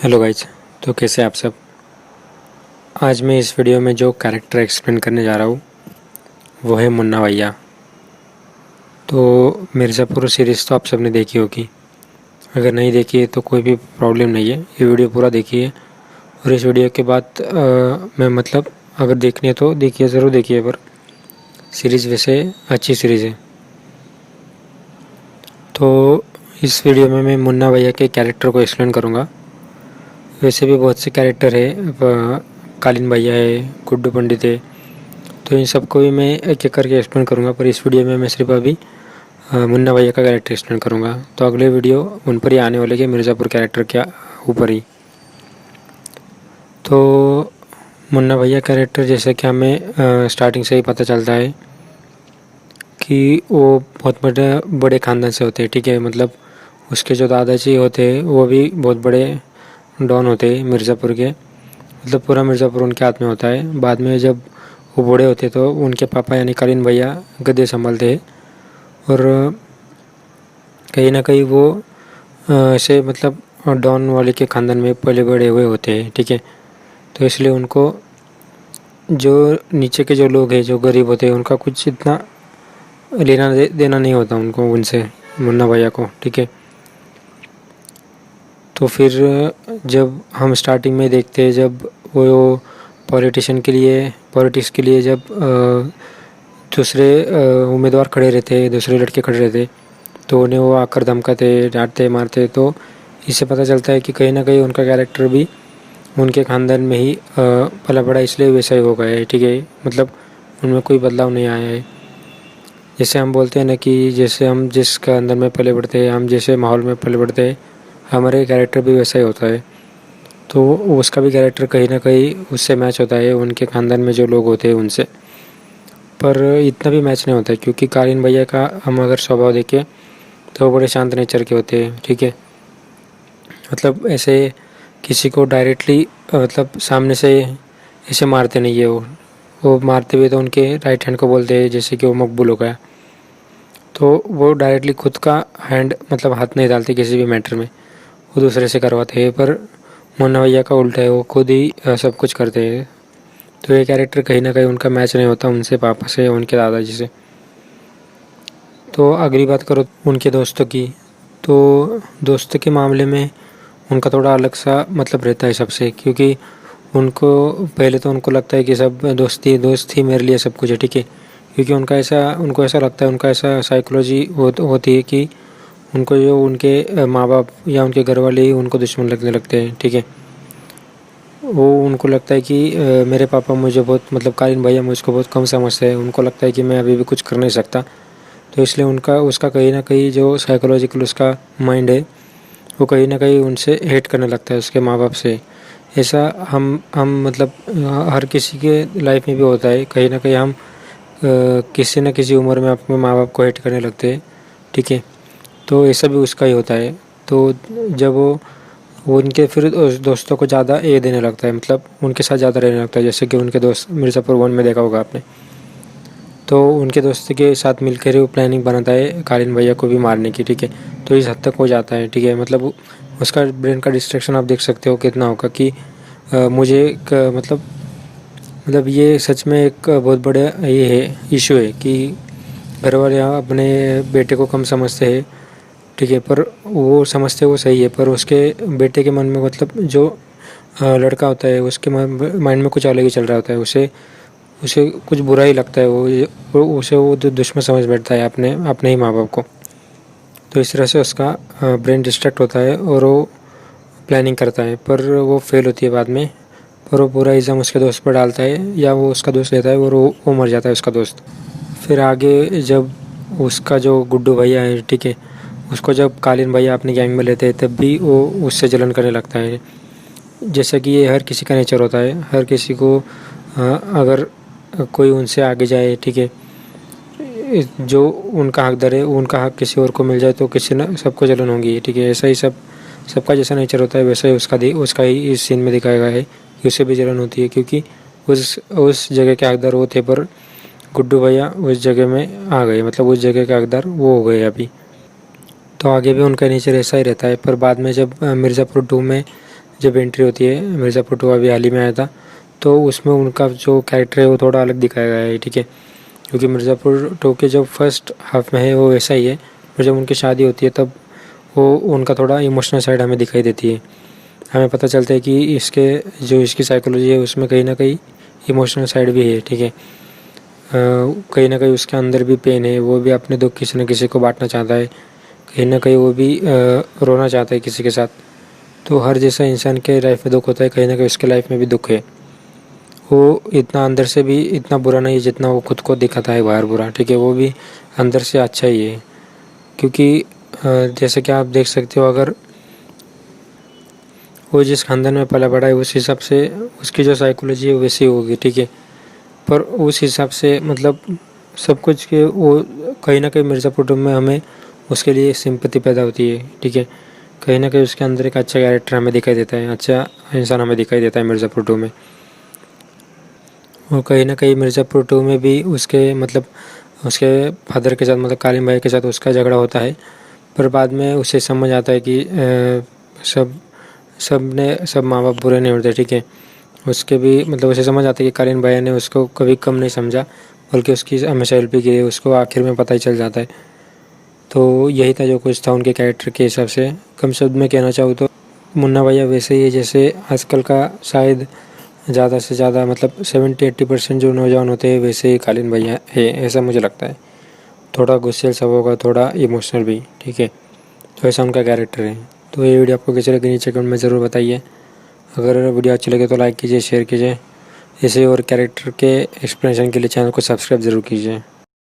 Hello guys. तो कैसे आप सब। आज मैं इस वीडियो में जो कैरेक्टर एक्सप्लेन करने जा रहा हूँ वो है मुन्ना भैया। तो मिर्ज़ापुर सीरीज़ तो आप सब ने देखी होगी। अगर नहीं देखी है तो कोई भी प्रॉब्लम नहीं है, ये वीडियो पूरा देखिए। और इस वीडियो के बाद मैं मतलब अगर देखनी है तो देखिए, ज़रूर देखिए। पर सीरीज़ वैसे अच्छी सीरीज़ है। तो इस वीडियो में मैं मुन्ना भैया के कैरेक्टर को एक्सप्लेन करूँगा। वैसे भी बहुत से कैरेक्टर है, कालीन भैया है, गुड्डू पंडित है, तो इन सबको भी मैं एक एक करके एक्सप्लेन करूँगा। पर इस वीडियो में मैं सिर्फ अभी मुन्ना भैया का कैरेक्टर एक्सप्लेन करूँगा। तो अगले वीडियो उन पर ही आने वाले के मिर्ज़ापुर कैरेक्टर के ऊपर ही। तो मुन्ना भैया कैरेक्टर जैसे कि हमें स्टार्टिंग से ही पता चलता है कि वो बहुत बड़े बड़े ख़ानदान से होते हैं। ठीक है, मतलब उसके जो दादाजी होते हैं वो भी बहुत बड़े डॉन होते हैं मिर्ज़ापुर के। मतलब पूरा मिर्ज़ापुर उनके हाथ में होता है। बाद में जब वो बूढ़े होते तो उनके पापा यानी कालीन भैया गद्दे संभालते हैं। और कहीं ना कहीं वो ऐसे मतलब डॉन वाले के ख़ानदान में पले बड़े हुए होते हैं। ठीक है, तो इसलिए उनको जो नीचे के जो लोग हैं, जो गरीब होते हैं, उनका कुछ इतना देना नहीं होता उनको, उनसे, मुन्ना भैया को। ठीक है, तो फिर जब हम स्टार्टिंग में देखते हैं जब वो पॉलिटिक्स के लिए जब दूसरे उम्मीदवार खड़े रहते, दूसरे लड़के खड़े रहते, तो उन्हें वो आकर धमकाते, डांटते, मारते। तो इससे पता चलता है कि कहीं ना कहीं उनका कैरेक्टर भी उनके ख़ानदान में ही पला बड़ा, इसलिए वैसा ही हो गया है। ठीक है, मतलब उनमें कोई बदलाव नहीं आया है। जैसे हम बोलते हैं ना कि जैसे हम जिस अंदर में पले बढ़ते हैं, हम जैसे माहौल में पले बढ़ते हैं, हमारे कैरेक्टर भी वैसा ही होता है। तो उसका भी कैरेक्टर कहीं ना कहीं उससे मैच होता है, उनके ख़ानदान में जो लोग होते हैं उनसे। पर इतना भी मैच नहीं होता है, क्योंकि कालीन भैया का हम अगर स्वभाव देखें तो बड़े शांत नेचर के होते हैं। ठीक है, मतलब ऐसे किसी को डायरेक्टली मतलब सामने से ऐसे मारते नहीं है। वो मारते हुए तो उनके राइट हैंड को बोलते हैं, जैसे कि वो मकबूल हो गया। तो वो डायरेक्टली खुद का हैंड मतलब हाथ नहीं डालते किसी भी मैटर में, वो दूसरे से करवाते हैं। पर मुन्ना भैया का उल्टा है, वो खुद ही सब कुछ करते हैं। तो ये कैरेक्टर कहीं ना कहीं उनका मैच नहीं होता उनसे, पापा से, उनके दादाजी से। तो अगली बात करो उनके दोस्तों की, तो दोस्तों के मामले में उनका थोड़ा अलग सा मतलब रहता है सबसे, क्योंकि उनको पहले तो उनको लगता है कि सब दोस्त ही मेरे लिए सब कुछ है। ठीक है, क्योंकि उनको ऐसा लगता है, उनका ऐसा साइकोलॉजी होती है कि उनको जो उनके माँ बाप या उनके घर वाले ही उनको दुश्मन लगने लगते हैं। ठीक है, वो उनको लगता है कि मेरे पापा मुझे बहुत मतलब कालीन भैया मुझको बहुत कम समझते हैं। उनको लगता है कि मैं अभी भी कुछ कर नहीं सकता। तो इसलिए उसका कहीं ना कहीं जो साइकोलॉजिकल उसका माइंड है, वो कहीं ना कहीं उनसे हेट करने लगता है, उसके माँ बाप से। ऐसा हम मतलब हर किसी के लाइफ में भी होता है। कहीं ना कहीं हम किसी न किसी उम्र में अपने माँ बाप को हेट करने लगते हैं। ठीक है, तो ऐसा भी उसका ही होता है। तो जब वो उनके फिर उस दोस्तों को ज़्यादा ये देने लगता है, मतलब उनके साथ ज़्यादा रहने लगता है। जैसे कि उनके दोस्त मिर्ज़ापुर 1 में देखा होगा आपने। तो उनके दोस्त के साथ मिलकर ही वो प्लानिंग बनाता है कालीन भैया को भी मारने की। ठीक है, तो इस हद तक हो जाता है। ठीक है, मतलब उसका ब्रेन का डिस्ट्रैक्शन आप देख सकते हो कितना होगा कि मतलब ये सच में एक बहुत बड़ा ये है, इशू है कि घर वाले अपने बेटे को कम समझते हैं। ठीक है, पर वो समझते वो सही है, पर उसके बेटे के मन में मतलब जो लड़का होता है उसके माइंड में कुछ अलग ही चल रहा होता है। उसे उसे कुछ बुरा ही लगता है, उसे वो दुश्मन समझ बैठता है अपने ही माँ बाप को। तो इस तरह से उसका ब्रेन डिस्ट्रैक्ट होता है और वो प्लानिंग करता है, पर वो फेल होती है बाद में। पर वो पूरा इल्ज़ाम उसके दोस्त पर डालता है, या वो उसका दोस्त लेता है और वो मर जाता है उसका दोस्त। फिर आगे जब उसका जो गुड्डू भैया है, ठीक है, उसको जब कालीन भैया अपने गैंग में लेते हैं तब भी वो उससे जलन करने लगता है। जैसा कि ये हर किसी का नेचर होता है, हर किसी को अगर कोई उनसे आगे जाए, ठीक है, जो उनका हकदार है उनका हक किसी और को मिल जाए तो किसी ना सबको जलन होगी। ठीक है, ऐसा ही सबका जैसा नेचर होता है वैसा ही उसका ही इस सीन में दिखाया गया है कि उसे भी जलन होती है, क्योंकि उस जगह के हकदार वो थे, पर गुड्डू भैया उस जगह में आ गए, मतलब उस जगह के हकदार वो हो गए अभी। तो आगे भी उनका नेचर ऐसा ही रहता है। पर बाद में जब मिर्ज़ापुर 2 में जब एंट्री होती है मिर्ज़ापुर 2 अभी हाल ही में आया था, तो उसमें उनका जो कैरेक्टर है वो थोड़ा अलग दिखाया गया है, ठीक है। क्योंकि मिर्ज़ापुर 2 के जो फर्स्ट हाफ में है वो वैसा ही है, और जब उनकी शादी होती है तब वो उनका थोड़ा इमोशनल साइड हमें दिखाई देती है। हमें पता चलता है कि इसकी साइकोलॉजी है उसमें कहीं ना कहीं इमोशनल साइड भी है, ठीक है। कहीं ना कहीं उसके अंदर भी पेन है, वो भी अपने दुख किसी न किसी को बांटना चाहता है, कहीं ना कहीं वो भी रोना चाहता है किसी के साथ। तो हर जैसा इंसान के लाइफ में दुख होता है, कहीं ना कहीं उसके लाइफ में भी दुख है। वो इतना अंदर से भी इतना बुरा नहीं है जितना वो खुद को दिखाता है बाहर बुरा, ठीक है। वो भी अंदर से अच्छा ही है, क्योंकि जैसे कि आप देख सकते हो, अगर वो जिस खानदान में पला बड़ा है उस हिसाब से उसकी जो साइकोलॉजी है वैसी होगी, ठीक है। पर उस हिसाब से मतलब सब कुछ के वो कहीं ना कहीं मिर्ज़ापुर में हमें उसके लिए सिंपैथी पैदा होती है, ठीक है। कहीं ना कहीं उसके अंदर एक अच्छा कैरेक्टर हमें दिखाई देता है, अच्छा इंसान हमें दिखाई देता है मिर्ज़ापुर 2 में। और कहीं ना कहीं मिर्ज़ापुर 2 में भी उसके मतलब उसके फादर के साथ मतलब कालीम भाई के साथ उसका झगड़ा होता है, पर बाद में उसे समझ आता है कि सब माँ बाप बुरे नहीं होते, ठीक है। उसके भी मतलब उसे समझ आता है कि कालीन भैया ने उसको कभी कम नहीं समझा, बल्कि उसकी हमेशा हेल्प की है, उसको आखिर में पता ही चल जाता है। तो यही था जो कुछ था उनके कैरेक्टर के हिसाब से। कम शब्द में कहना चाहूँ तो मुन्ना भैया वैसे ही है जैसे आजकल का शायद ज़्यादा से ज़्यादा मतलब 70-80% जो नौजवान होते हैं वैसे ही कालीन भैया है, ऐसा मुझे लगता है। थोड़ा गुस्सेल सब होगा, थोड़ा इमोशनल भी, ठीक है। तो ऐसा उनका कैरेक्टर है। तो ये वीडियो आपको कैसे लगी नीचे कमेंट में ज़रूर बताइए। अगर वीडियो अच्छी लगे तो लाइक कीजिए, शेयर कीजिए। ऐसे और कैरेक्टर के एक्सप्लेनेशन के लिए चैनल को सब्सक्राइब ज़रूर कीजिए।